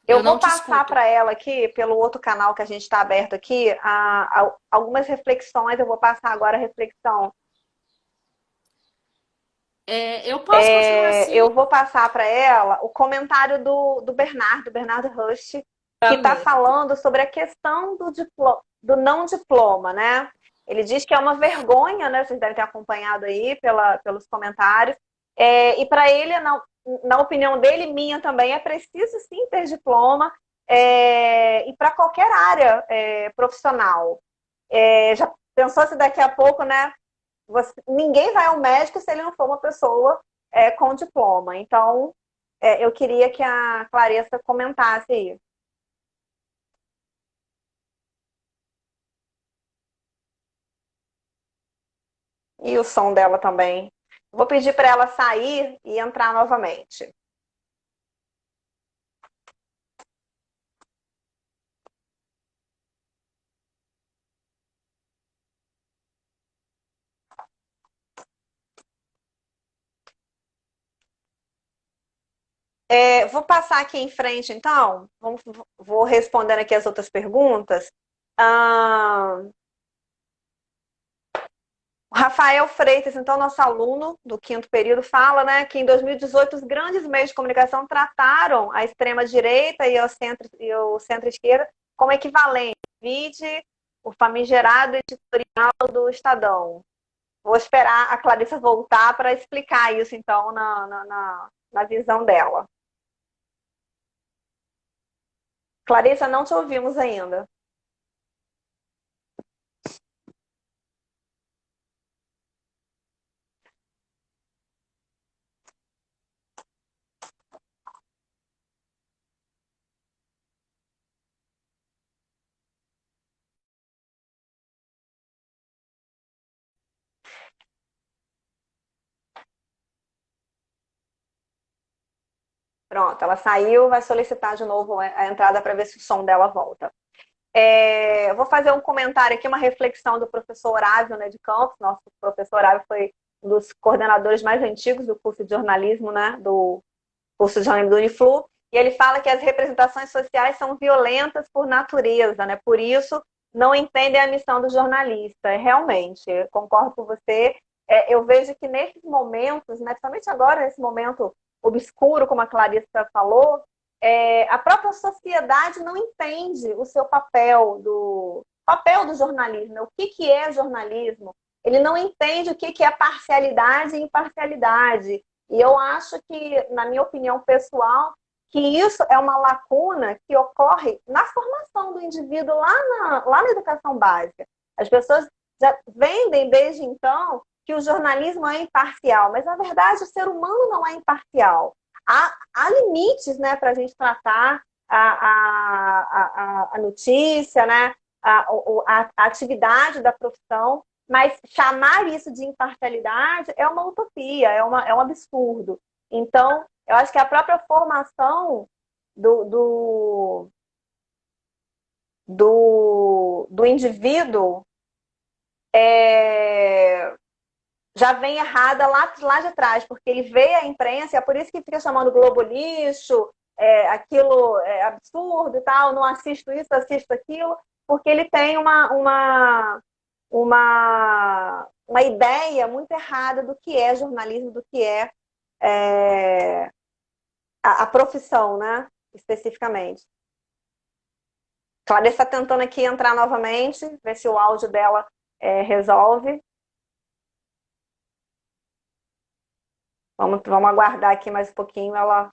Eu vou passar para ela aqui, pelo outro canal que a gente está aberto aqui, algumas reflexões. Eu vou passar agora a reflexão. Eu posso continuar assim? Eu vou passar para ela o comentário do Bernardo Rush, que está falando sobre a questão do não diploma, né? Ele diz que é uma vergonha, né? Vocês devem ter acompanhado aí pelos comentários, E para ele, na opinião dele, minha também, é preciso sim ter diploma, e para qualquer área profissional. Já pensou se daqui a pouco, né? Ninguém vai ao médico se ele não for uma pessoa com diploma. Então, eu queria que a Clarissa comentasse isso. E o som dela também. Vou pedir para ela sair e entrar novamente. Vou passar aqui em frente, então. Vou respondendo aqui as outras perguntas. Ah, o Rafael Freitas, então, nosso aluno do quinto período, fala, né, que em 2018 os grandes meios de comunicação trataram a extrema-direita e o centro-esquerda como equivalentes. Vide o famigerado editorial do Estadão. Vou esperar a Clarissa voltar para explicar isso, então, na visão dela. Clarissa, não te ouvimos ainda. Pronto, ela saiu, vai solicitar de novo a entrada para ver se o som dela volta. Eu vou fazer um comentário aqui, uma reflexão do professor Horávio, né, de Campos. Nosso professor Horávio foi um dos coordenadores mais antigos do curso de jornalismo, né, do curso de jornalismo do Uniflu, e ele fala que as representações sociais são violentas por natureza, né, por isso não entendem a missão do jornalista. Realmente, eu concordo com você. Eu vejo que nesses momentos, né, principalmente agora, nesse momento obscuro, como a Clarissa falou, a própria sociedade não entende o seu papel do jornalismo, né? O que é jornalismo. Ele não entende o que é parcialidade e imparcialidade. E eu acho que, na minha opinião pessoal, que isso é uma lacuna que ocorre na formação do indivíduo lá na educação básica. As pessoas já vendem desde então que o jornalismo é imparcial, mas na verdade o ser humano não é imparcial. Há limites, né, para a gente tratar a notícia, né, a atividade da profissão, mas chamar isso de imparcialidade é uma utopia, é um absurdo. Então, eu acho que a própria formação do, do indivíduo é, já vem errada lá de trás, porque ele vê a imprensa, é por isso que fica chamando Globo lixo, aquilo é absurdo e tal, não assisto isso, assisto aquilo, porque ele tem uma ideia muito errada do que é jornalismo, do que é a profissão, né? Especificamente. Clarice está tentando aqui entrar novamente, ver se o áudio dela resolve. Vamos aguardar aqui mais um pouquinho ela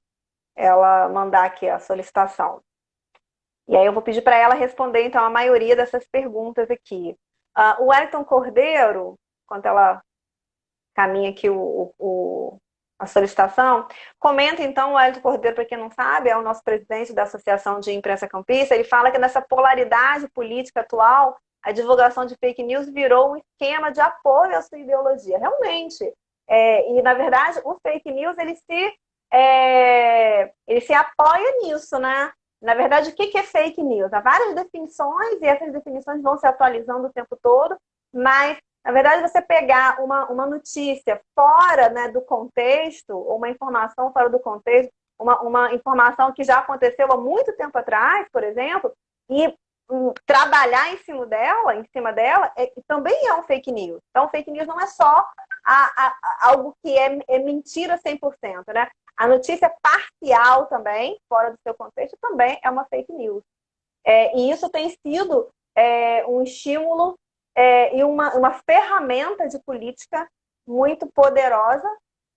mandar aqui a solicitação. E aí eu vou pedir para ela responder, então, a maioria dessas perguntas aqui. O Wellington Cordeiro, enquanto ela caminha aqui a solicitação, comenta, então, o Wellington Cordeiro, para quem não sabe, é o nosso presidente da Associação de Imprensa Campista, ele fala que nessa polaridade política atual, a divulgação de fake news virou um esquema de apoio à sua ideologia. Realmente. E, na verdade, o fake news, ele se apoia nisso, né? Na verdade, o que é fake news? Há várias definições e essas definições vão se atualizando o tempo todo, mas, na verdade, você pegar uma notícia fora, né, do contexto, ou uma informação fora do contexto, uma informação que já aconteceu há muito tempo atrás, por exemplo, e trabalhar em cima dela também é um fake news. Então, fake news não é só algo que é mentira 100%, né? A notícia parcial também, fora do seu contexto, também é uma fake news. E isso tem sido um estímulo e uma ferramenta de política muito poderosa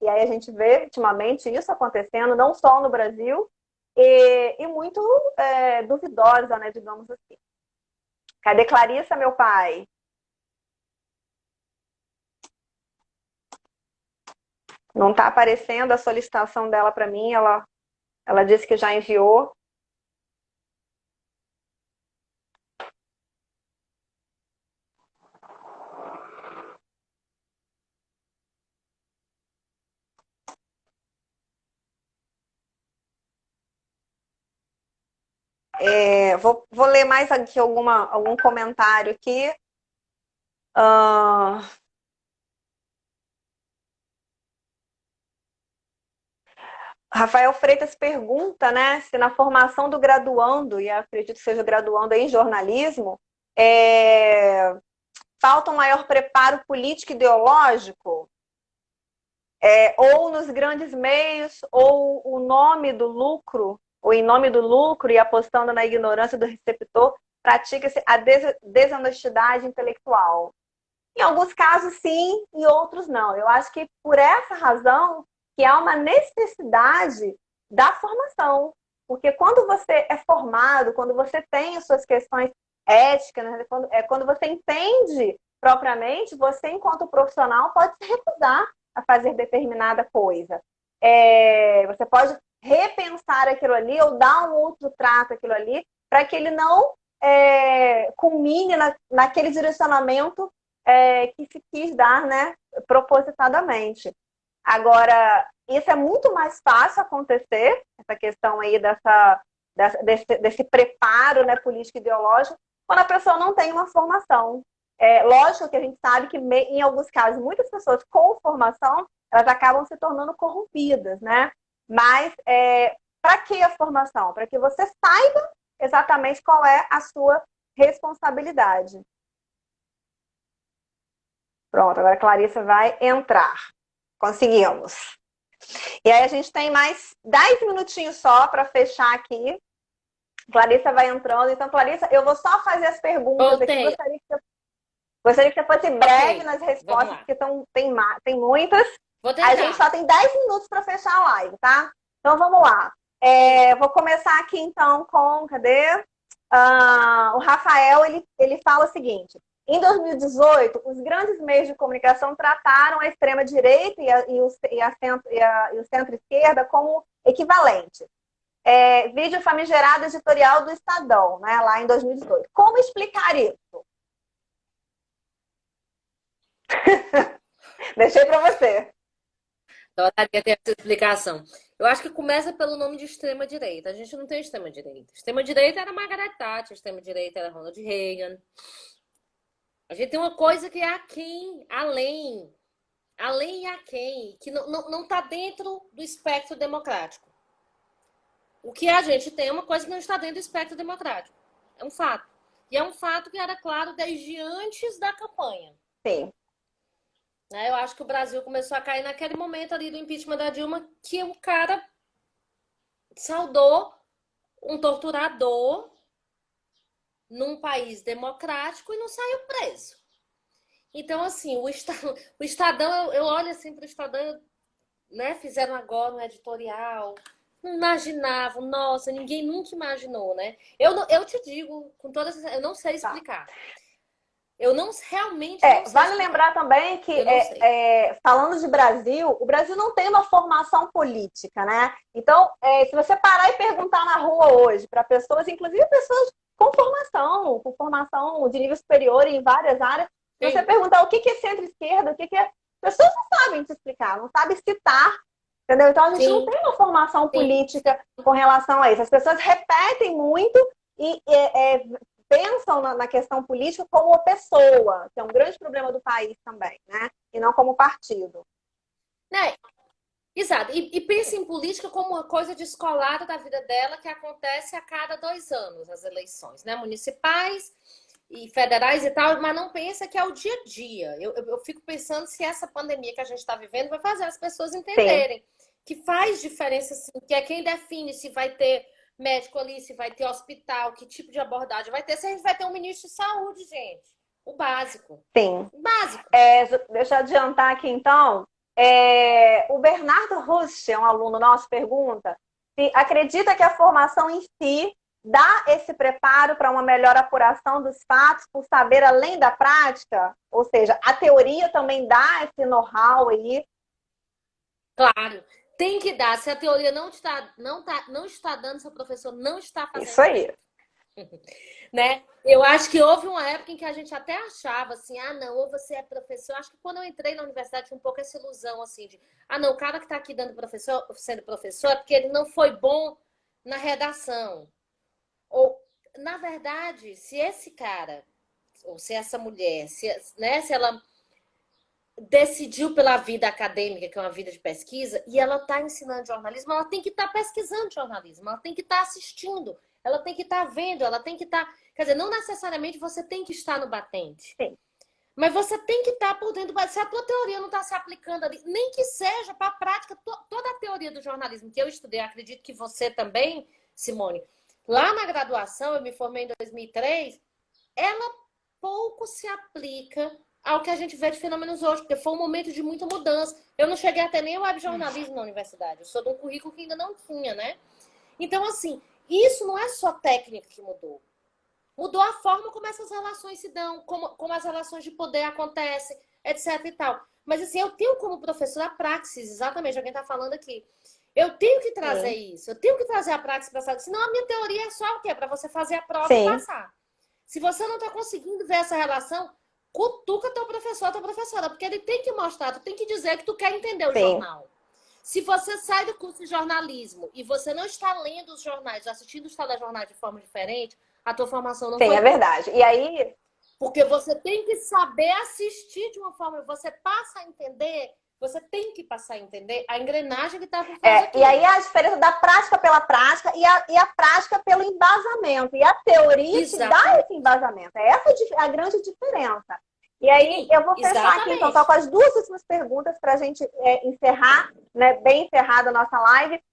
E aí a gente vê ultimamente isso acontecendo, não só no Brasil, e muito duvidosa, né, digamos assim. Cadê Clarissa, meu pai? Não está aparecendo a solicitação dela para mim, ela disse que já enviou. Vou ler mais aqui algum comentário aqui. Rafael Freitas pergunta, né, se na formação do graduando, e acredito que seja graduando em jornalismo, falta um maior preparo político e ideológico, ou nos grandes meios, ou o nome do lucro, ou em nome do lucro e apostando na ignorância do receptor, pratica-se a desonestidade intelectual. Em alguns casos, sim, em outros, não. Eu acho que por essa razão que há uma necessidade da formação. Porque quando você é formado, quando você tem as suas questões éticas, né? Quando você entende propriamente, você, enquanto profissional, pode se recusar a fazer determinada coisa. Você pode repensar aquilo ali ou dar um outro trato àquilo ali para que ele não culmine naquele direcionamento que se quis dar, né, propositadamente. Agora, isso é muito mais fácil acontecer, essa questão aí desse preparo, né, político e ideológico, quando a pessoa não tem uma formação. Lógico que a gente sabe que, em alguns casos, muitas pessoas com formação, elas acabam se tornando corrompidas, né? Mas, para que a formação? Para que você saiba exatamente qual é a sua responsabilidade. Pronto, agora a Clarissa vai entrar. Conseguimos. E aí a gente tem mais 10 minutinhos só para fechar aqui. Clarissa vai entrando. Então, Clarissa, eu vou só fazer as perguntas aqui. Gostaria que você fosse breve nas respostas, porque tem muitas. A gente só tem 10 minutos para fechar a live, tá? Então, vamos lá. Vou começar aqui, então, com... Cadê? O Rafael, ele fala o seguinte. Em 2018, os grandes meios de comunicação trataram a extrema-direita e o centro-esquerda como equivalentes. Vídeo famigerado editorial do Estadão, né, lá em 2018. Como explicar isso? Deixei para você. Adoraria ter essa explicação. Eu acho que começa pelo nome de extrema-direita. A gente não tem extrema-direita. Extrema-direita era Margaret Thatcher, extrema-direita era Ronald Reagan. A gente tem uma coisa que é aquém, além e aquém, que não está dentro do espectro democrático. O que a gente tem é uma coisa que não está dentro do espectro democrático. É um fato. E é um fato que era claro desde antes da campanha. Sim. Eu acho que o Brasil começou a cair naquele momento ali do impeachment da Dilma, que o cara saudou um torturador num país democrático e não saiu preso. Então, assim, o Estadão, eu olho assim para o Estadão, né? Fizeram agora um editorial, não imaginavam, nossa, ninguém nunca imaginou, né? Eu te digo, com toda eu não sei explicar. Eu não realmente não sei vale explicar. lembrar também que, falando de Brasil, o Brasil não tem uma formação política, né? Então, se você parar e perguntar na rua hoje para pessoas, inclusive pessoas com formação de nível superior em várias áreas, se você perguntar o que é centro-esquerda, o que é... Pessoas não sabem te explicar, não sabem citar, entendeu? Então, a gente não tem uma formação política com relação a isso. As pessoas repetem muito e pensam na questão política como pessoa, que é um grande problema do país também, né? E não como partido. Exato. E pensa em política como uma coisa descolada da vida dela que acontece a cada 2 anos, as eleições, né? Municipais e federais e tal, mas não pensa que é o dia a dia. Eu fico pensando se essa pandemia que a gente está vivendo vai fazer as pessoas entenderem que faz diferença, sim, que é quem define se vai ter médico ali, se vai ter hospital, que tipo de abordagem vai ter, se a gente vai ter um ministro de saúde, gente. O básico. Sim. O básico. Deixa eu adiantar aqui, então. O Bernardo Rusch, um aluno nosso, pergunta se acredita que a formação em si dá esse preparo para uma melhor apuração dos fatos por saber além da prática? Ou seja, a teoria também dá esse know-how aí? Claro, tem que dar. Se a teoria não está dando, seu professor não está Isso fazendo aí. direito. Né? Eu acho que houve uma época em que a gente até achava assim, ah, não, ou você é professor. Eu acho que quando eu entrei na universidade tinha um pouco essa ilusão assim de, ah, não, o cara que está aqui sendo professor é porque ele não foi bom na redação. Ou, na verdade, se esse cara, ou se essa mulher, se ela decidiu pela vida acadêmica, que é uma vida de pesquisa, e ela está ensinando jornalismo, ela tem que estar pesquisando jornalismo, ela tem que estar assistindo, ela tem que estar vendo, ela tem que estar. Quer dizer, não necessariamente você tem que estar no batente. Sim. Mas você tem que estar por dentro. Se a tua teoria não está se aplicando ali, nem que seja para a prática, toda a teoria do jornalismo que eu estudei, acredito que você também, Simone, lá na graduação, eu me formei em 2003, ela pouco se aplica ao que a gente vê de fenômenos hoje, porque foi um momento de muita mudança. Eu não cheguei a ter nem o webjornalismo na universidade, eu sou de um currículo que ainda não tinha, né? Então, assim, isso não é só técnica que mudou. Mudou a forma como essas relações se dão, como as relações de poder acontecem, etc e tal. Mas, assim, eu tenho como professora a praxis, exatamente, alguém está falando aqui. Eu tenho que trazer isso, eu tenho que trazer a praxis para saber. Senão a minha teoria é só o quê? Para você fazer a prova e passar. Se você não está conseguindo ver essa relação, cutuca teu professor, tua professora, porque ele tem que mostrar, tu tem que dizer que tu quer entender o jornal. Se você sai do curso de jornalismo e você não está lendo os jornais, assistindo os telejornais de forma diferente, a tua formação não foi boa. É verdade. E aí... Porque você tem que saber assistir de uma forma, você passa a entender, você tem que passar a entender a engrenagem que está por trás E aí a diferença da prática pela prática e a prática pelo embasamento. E a teoria te dá esse embasamento. Essa é a grande diferença. E aí eu vou fechar aqui, então, só com as duas últimas perguntas para a gente encerrar, né, bem encerrada a nossa live.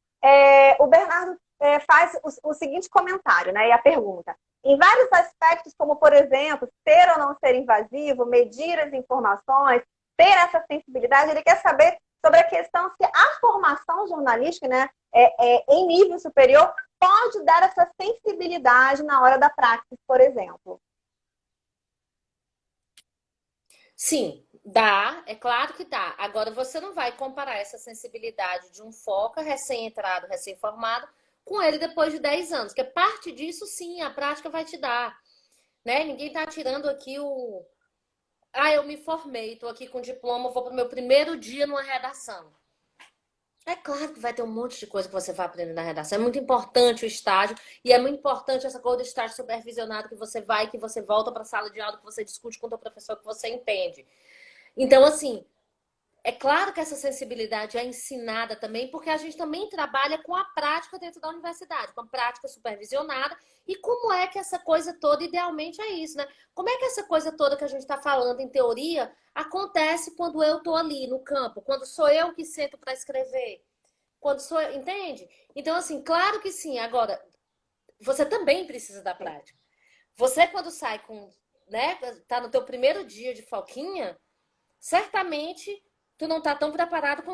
O Bernardo faz o seguinte comentário, né, e a pergunta. Em vários aspectos, como, por exemplo, ser ou não ser invasivo, medir as informações, ter essa sensibilidade, ele quer saber sobre a questão se a formação jornalística, né, em nível superior, pode dar essa sensibilidade na hora da prática, por exemplo. Sim, dá, é claro que dá. Agora, você não vai comparar essa sensibilidade de um foca recém-entrado, recém-formado, com ele depois de 10 anos, porque parte disso, sim, a prática vai te dar. Né? Ninguém está tirando aqui o... Ah, eu me formei, estou aqui com diploma, vou para o meu primeiro dia numa redação. É claro que vai ter um monte de coisa que você vai aprender na redação. É muito importante o estágio e é muito importante essa coisa do estágio supervisionado que você vai, que você volta para a sala de aula, que você discute com o teu professor, que você entende. Então, assim, é claro que essa sensibilidade é ensinada também, porque a gente também trabalha com a prática dentro da universidade, com a prática supervisionada. E como é que essa coisa toda, idealmente, é isso, né? Como é que essa coisa toda que a gente está falando em teoria acontece quando eu estou ali no campo, quando sou eu que sento para escrever, quando sou eu, entende? Então, assim, claro que sim. Agora, você também precisa da prática. Você, quando sai com, né, tá no teu primeiro dia de foquinha, certamente tu não tá tão preparado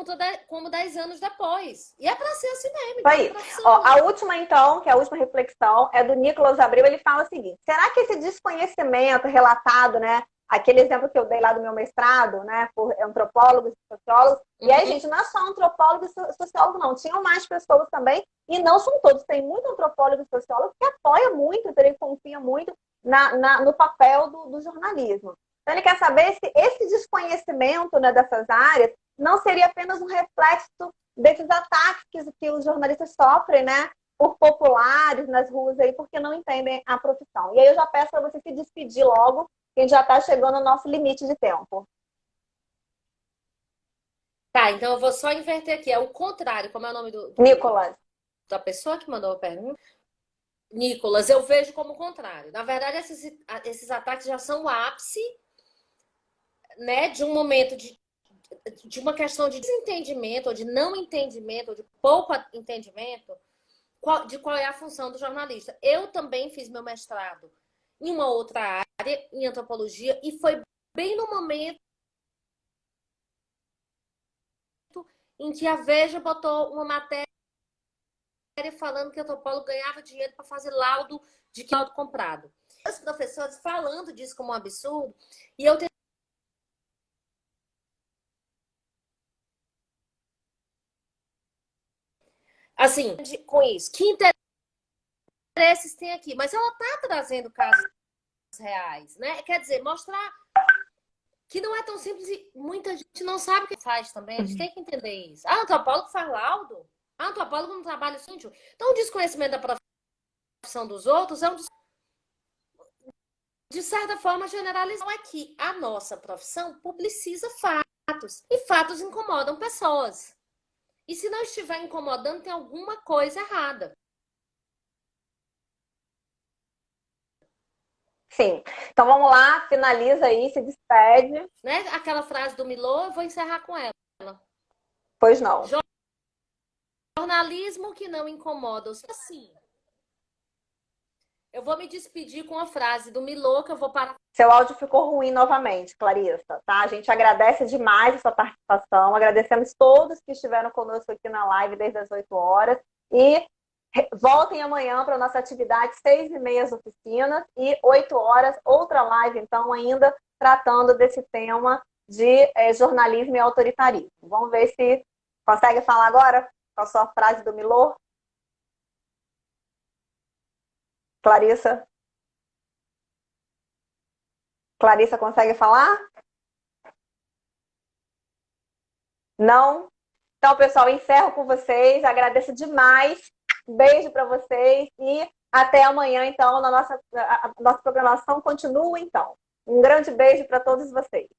como 10 anos depois. E é para ser assim mesmo. Então, aí. Ó, a última, então, que é a última reflexão, é do Nicolas Abreu. Ele fala o seguinte: será que esse desconhecimento relatado, né? Aquele exemplo que eu dei lá do meu mestrado, né? Por antropólogos e sociólogos. E aí, gente, não é só antropólogo e sociólogo, não. Tinham mais pessoas também. E não são todos. Tem muito antropólogo e sociólogo que apoia muito, ele confia muito no papel do jornalismo. Então, ele quer saber se esse desconhecimento, né, dessas áreas não seria apenas um reflexo desses ataques que os jornalistas sofrem, né, por populares nas ruas aí, porque não entendem a profissão. E aí eu já peço para você se despedir logo, que a gente já está chegando no nosso limite de tempo. Tá, então eu vou só inverter aqui. É o contrário. Como é o nome Nicolas. Da pessoa que mandou a pergunta? Nicolas, eu vejo como o contrário. Na verdade, esses ataques já são o ápice, né, de um momento de uma questão de desentendimento, ou de não entendimento, ou de pouco entendimento de qual é a função do jornalista. Eu também fiz meu mestrado em uma outra área, em antropologia, e foi bem no momento em que a Veja botou uma matéria falando que a antropólogo ganhava dinheiro para fazer laudo de que laudo comprado. Os professores falando disso como um absurdo, e eu assim, com isso, que interesses tem aqui? Mas ela está trazendo casos reais, né? Quer dizer, mostrar que não é tão simples e muita gente não sabe o que faz também. A gente tem que entender isso. Ah, antropólogo faz laudo? Ah, antropólogo não trabalha sujo? Então, o desconhecimento da profissão dos outros é um de certa forma generalizado. É que a nossa profissão publiciza fatos. E fatos incomodam pessoas. E se não estiver incomodando, tem alguma coisa errada. Sim. Então vamos lá, finaliza aí, se despede. Né? Aquela frase do Milô, eu vou encerrar com ela. Pois não. Jornalismo que não incomoda. Assim, eu vou me despedir com a frase do Milô, que eu vou parar. Seu áudio ficou ruim novamente, Clarissa, tá? A gente agradece demais a sua participação, agradecemos todos que estiveram conosco aqui na live desde as 8 horas e voltem amanhã para a nossa atividade, 6h30 as oficinas e 8 horas, outra live, então, ainda tratando desse tema de jornalismo e autoritarismo. Vamos ver se consegue falar agora com a sua frase do Milor? Clarissa? Clarissa consegue falar? Não? Então, pessoal, encerro com vocês. Agradeço demais. Beijo para vocês e até amanhã, então, a nossa programação continua, então. Um grande beijo para todos vocês.